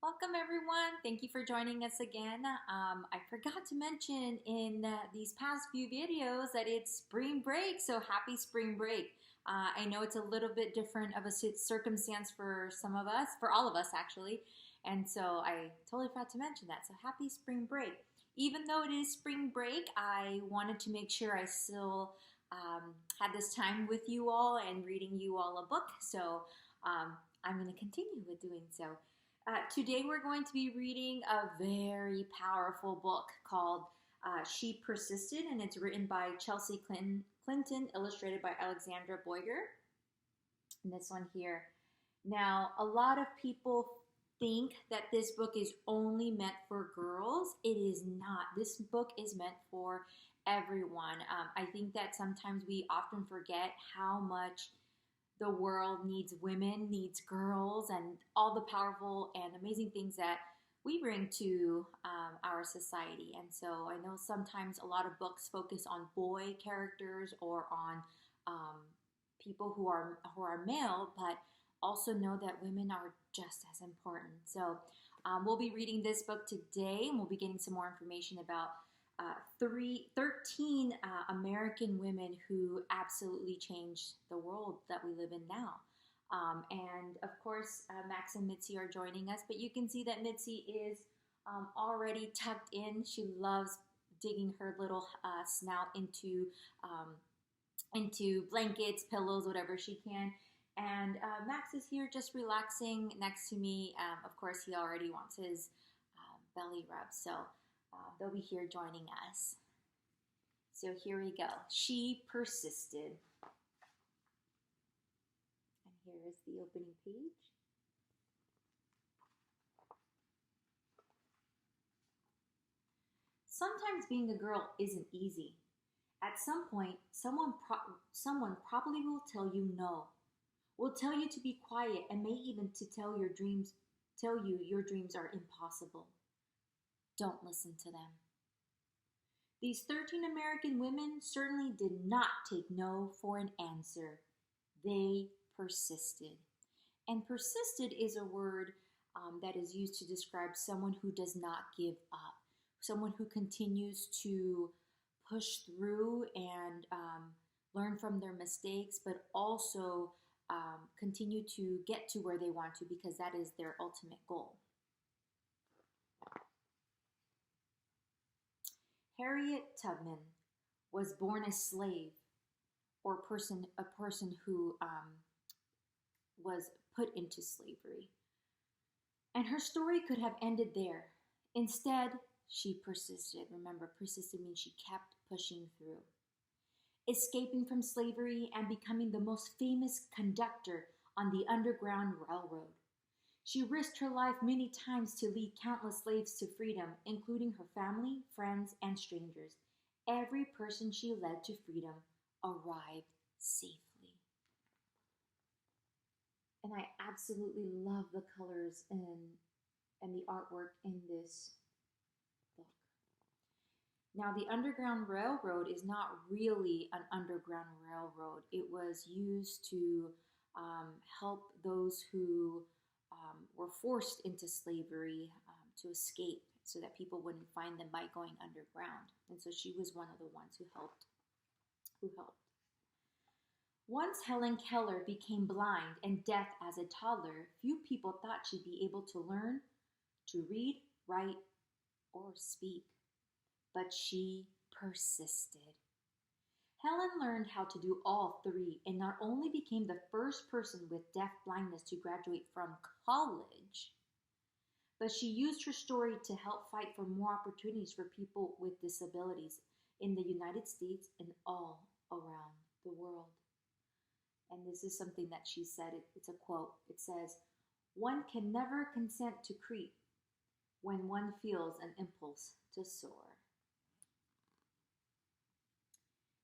Welcome, everyone. Thank you for joining us again. I forgot to mention in these past few videos that it's spring break, so happy spring break. I know it's a little bit different of a circumstance for some of us, for all of us actually, and so I totally forgot to mention that. So happy spring break. Even though it is spring break, I wanted to make sure I still had this time with you all and reading you all a book, so I'm going to continue with doing so. Today we're going to be reading a very powerful book called She Persisted, and it's written by Chelsea Clinton, illustrated by Alexandra Boyer. And this one here. Now, a lot of people think that this book is only meant for girls. It is not. This book is meant for everyone. I think that sometimes we often forget how much the world needs women, needs girls, and all the powerful and amazing things that we bring to our society. And so I know sometimes a lot of books focus on boy characters or on people who are male, but also know that women are just as important. So we'll be reading this book today, and we'll be getting some more information about 13 American women who absolutely changed the world that we live in now. And of course, Max and Mitzi are joining us, but you can see that Mitzi is already tucked in. She loves digging her little snout into blankets, pillows, whatever she can. And Max is here just relaxing next to me. Of course, he already wants his belly rub, so they'll be here joining us. So here we go. She Persisted. And here is the opening page. Sometimes being a girl isn't easy. At some point, someone probably will tell you no. Will tell you to be quiet and may even to tell you your dreams are impossible. Don't listen to them. These 13 American women certainly did not take no for an answer. They persisted. And persisted is a word that is used to describe someone who does not give up, someone who continues to push through and learn from their mistakes, but also continue to get to where they want to, because that is their ultimate goal. Harriet Tubman was born a slave, or a person who was put into slavery. And her story could have ended there. Instead, she persisted. Remember, persisted means she kept pushing through. Escaping from slavery and becoming the most famous conductor on the Underground Railroad. She risked her life many times to lead countless slaves to freedom, including her family, friends, and strangers. Every person she led to freedom arrived safely. And I absolutely love the colors and the artwork in this book. Now, the Underground Railroad is not really an underground railroad. It was used to help those who were forced into slavery to escape, so that people wouldn't find them by going underground. And so she was one of the ones who helped. Once Helen Keller became blind and deaf as a toddler, few people thought she'd be able to learn to read, write, or speak. But she persisted. Helen learned how to do all three, and not only became the first person with deaf blindness to graduate from college, but she used her story to help fight for more opportunities for people with disabilities in the United States and all around the world. And this is something that she said. It's a quote. It says, "One can never consent to creep when one feels an impulse to soar."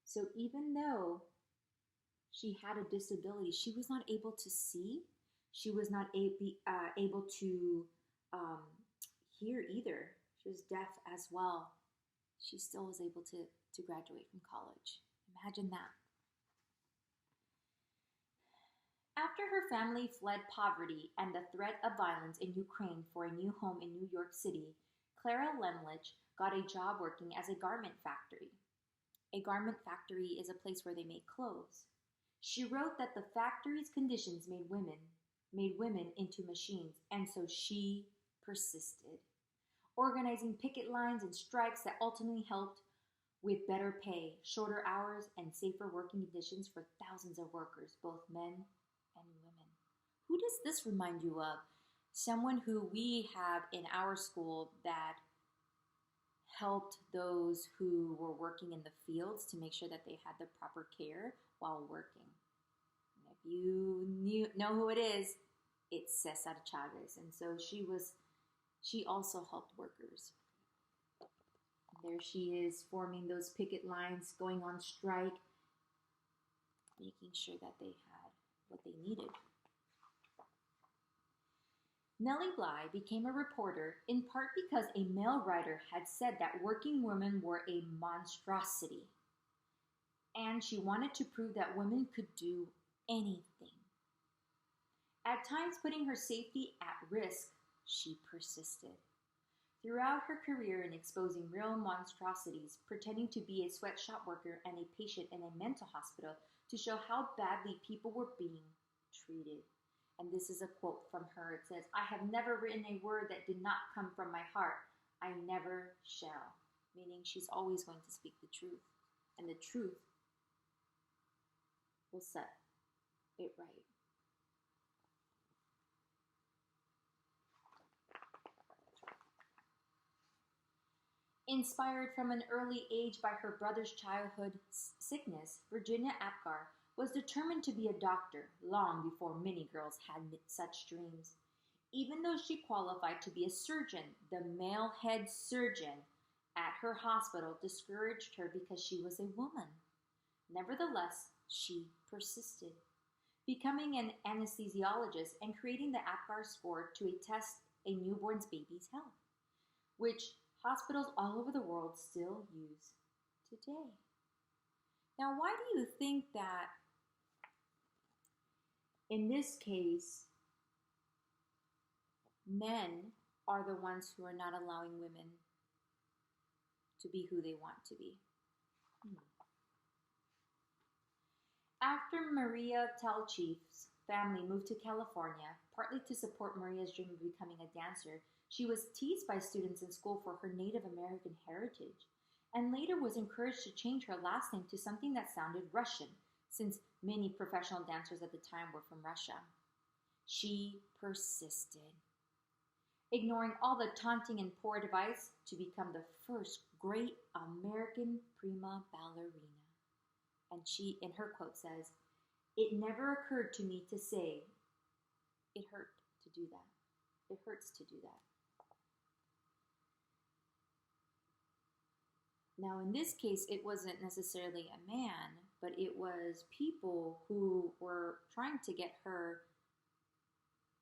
So even though she had a disability, she was not able to see. She was not able to hear either. She was deaf as well. She still was able to graduate from college. Imagine that. After her family fled poverty and the threat of violence in Ukraine for a new home in New York City, Clara Lemlich got a job working as a garment factory. A garment factory is a place where they make clothes. She wrote that the factory's conditions made women into machines, and so she persisted, organizing picket lines and strikes that ultimately helped with better pay, shorter hours, and safer working conditions for thousands of workers, both men and women. Who does this remind you of? Someone who we have in our school that helped those who were working in the fields to make sure that they had the proper care while working. And if you know who it is, it's Cesar Chavez. And so she also helped workers. There she is forming those picket lines, going on strike, making sure that they had what they needed. Nellie Bly became a reporter in part because a male writer had said that working women were a monstrosity, and she wanted to prove that women could do anything. At times putting her safety at risk, she persisted. Throughout her career in exposing real monstrosities, pretending to be a sweatshop worker and a patient in a mental hospital to show how badly people were being treated. And this is a quote from her. It says, "I have never written a word that did not come from my heart. I never shall." Meaning she's always going to speak the truth. And the truth will set it right. Inspired from an early age by her brother's childhood sickness, Virginia Apgar was determined to be a doctor long before many girls had such dreams. Even though she qualified to be a surgeon, the male head surgeon at her hospital discouraged her because she was a woman. Nevertheless, she persisted, becoming an anesthesiologist and creating the Apgar score to test a newborn's baby's health, which hospitals all over the world still use today. Now, why do you think that in this case, men are the ones who are not allowing women to be who they want to be? After Maria Telchief's family moved to California, partly to support Maria's dream of becoming a dancer, she was teased by students in school for her Native American heritage, and later was encouraged to change her last name to something that sounded Russian, since many professional dancers at the time were from Russia. She persisted, ignoring all the taunting and poor advice to become the first great American prima ballerina. And she, in her quote, says, "It never occurred to me to say, it hurt to do that. It hurts to do that." Now, in this case, it wasn't necessarily a man, but it was people who were trying to get her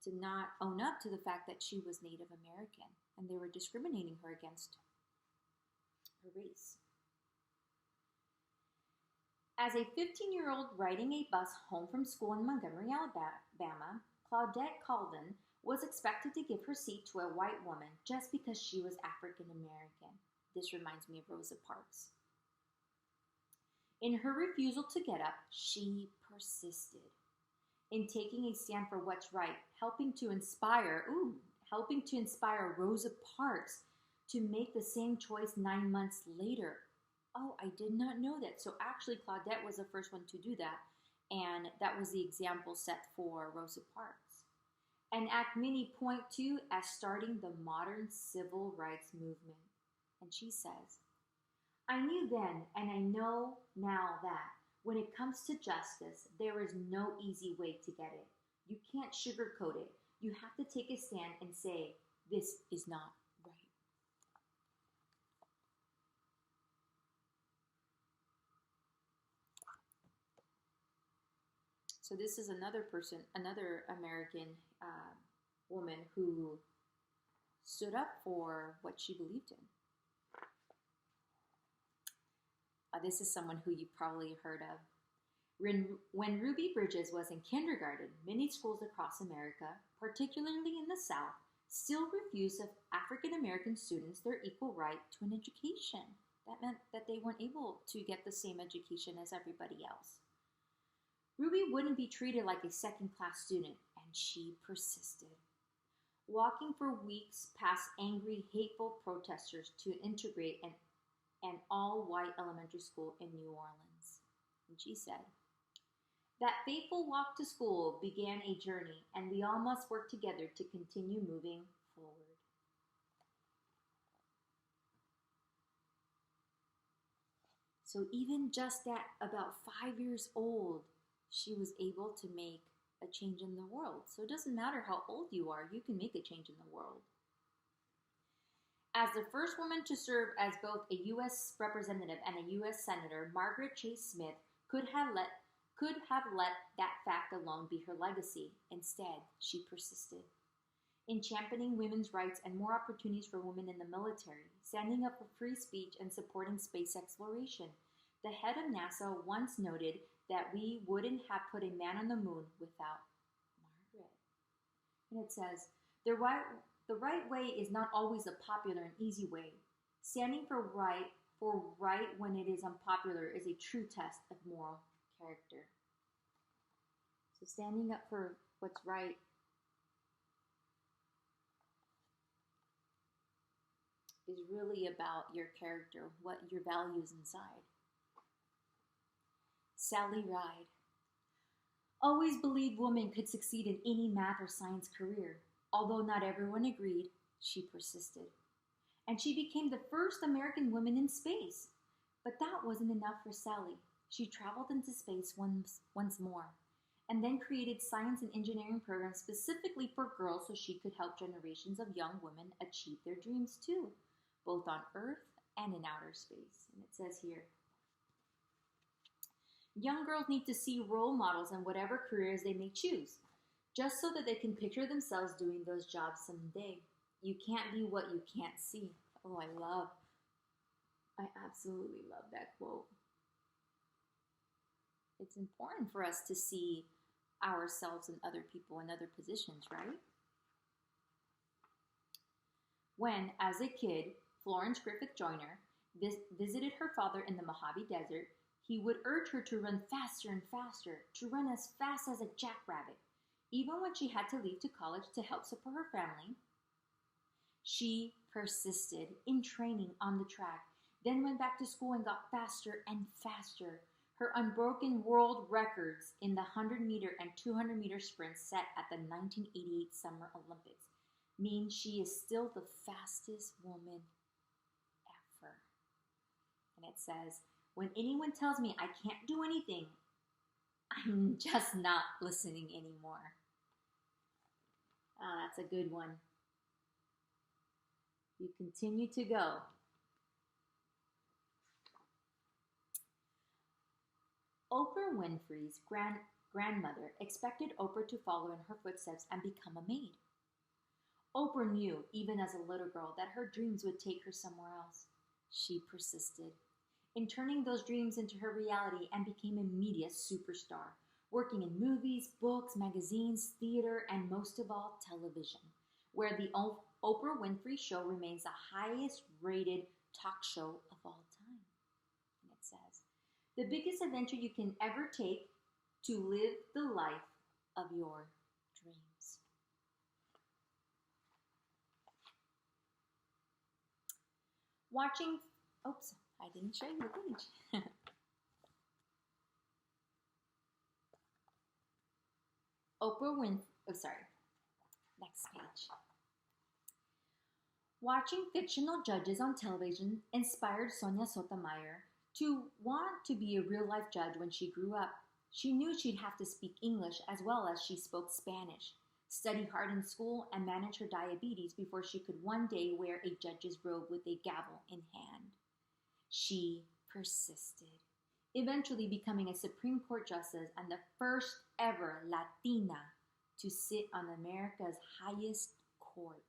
to not own up to the fact that she was Native American, and they were discriminating her against her race. As a 15-year-old riding a bus home from school in Montgomery, Alabama, Claudette Caldwell was expected to give her seat to a white woman just because she was African American. This reminds me of Rosa Parks. In her refusal to get up, she persisted in taking a stand for what's right, helping to inspire Rosa Parks to make the same choice 9 months later. Oh, I did not know that. So actually, Claudette was the first one to do that, and that was the example set for Rosa Parks. And Act many point to as starting the modern civil rights movement. And she says, "I knew then, and I know now that when it comes to justice, there is no easy way to get it. You can't sugarcoat it. You have to take a stand and say, this is not right." So this is another American woman who stood up for what she believed in. This is someone who you've probably heard of. When Ruby Bridges was in kindergarten, many schools across America, particularly in the South, still refused African American students their equal right to an education. That meant that they weren't able to get the same education as everybody else. Ruby wouldn't be treated like a second-class student, and she persisted, walking for weeks past angry, hateful protesters to integrate an all-white elementary school in New Orleans. And she said, "That fateful walk to school began a journey, and we all must work together to continue moving forward." So even just at about 5 years old, she was able to make a change in the world. So it doesn't matter how old you are, you can make a change in the world. As the first woman to serve as both a U.S. representative and a U.S. senator, Margaret Chase Smith could have let that fact alone be her legacy. Instead, she persisted in championing women's rights and more opportunities for women in the military, standing up for free speech and supporting space exploration. The head of NASA once noted that we wouldn't have put a man on the moon without Margaret. And it says, the right way is not always a popular and easy way. Standing for right when it is unpopular is a true test of moral character. So standing up for what's right is really about your character, what your values inside. Sally Ride always believed women could succeed in any math or science career. Although not everyone agreed, she persisted. And she became the first American woman in space. But that wasn't enough for Sally. She traveled into space once more, and then created science and engineering programs specifically for girls so she could help generations of young women achieve their dreams too, both on Earth and in outer space. And it says here, young girls need to see role models in whatever careers they may choose, just so that they can picture themselves doing those jobs someday. You can't be what you can't see. Oh, I absolutely love that quote. It's important for us to see ourselves and other people in other positions, right? When, as a kid, Florence Griffith Joyner visited her father in the Mojave Desert, he would urge her to run faster and faster, to run as fast as a jackrabbit. Even when she had to leave to college to help support her family, she persisted in training on the track, then went back to school and got faster and faster. Her unbroken world records in the 100-meter and 200-meter sprints set at the 1988 Summer Olympics mean she is still the fastest woman ever. And it says, when anyone tells me I can't do anything, I'm just not listening anymore. That's a good one. You continue to go. Oprah Winfrey's grandmother expected Oprah to follow in her footsteps and become a maid. Oprah knew, even as a little girl, that her dreams would take her somewhere else. She persisted in turning those dreams into her reality and became a media superstar, working in movies, books, magazines, theater, and most of all, television, where the Oprah Winfrey Show remains the highest rated talk show of all time. And it says, the biggest adventure you can ever take to live the life of your dreams. Oops, I didn't show you the page. Next page. Watching fictional judges on television inspired Sonia Sotomayor to want to be a real-life judge when she grew up. She knew she'd have to speak English as well as she spoke Spanish, study hard in school, and manage her diabetes before she could one day wear a judge's robe with a gavel in hand. She persisted, eventually becoming a Supreme Court justice and the first ever Latina to sit on America's highest court.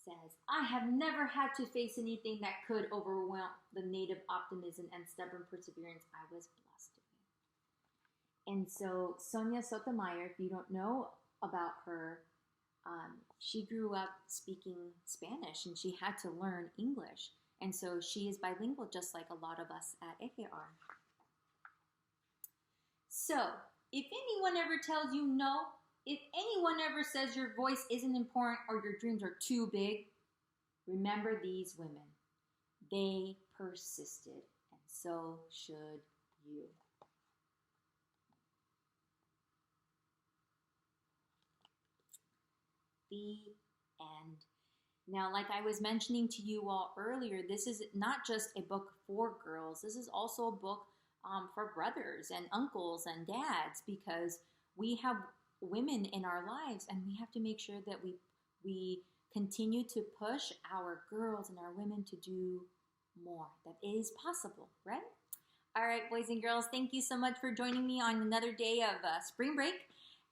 Says, I have never had to face anything that could overwhelm the native optimism and stubborn perseverance I was blessed with. And so Sonia Sotomayor, if you don't know about her, she grew up speaking Spanish and she had to learn English. And so she is bilingual just like a lot of us at Apgar. So if anyone ever tells you no, if anyone ever says your voice isn't important or your dreams are too big, remember these women. They persisted, and so should you. The end. Now, like I was mentioning to you all earlier, this is not just a book for girls. This is also a book for brothers and uncles and dads, because we have women in our lives, and we have to make sure that we continue to push our girls and our women to do more. That is possible, right? All right, boys and girls, thank you so much for joining me on another day of spring break.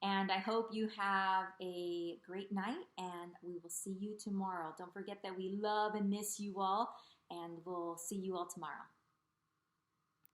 And I hope you have a great night, and we will see you tomorrow. Don't forget that we love and miss you all, and we'll see you all tomorrow.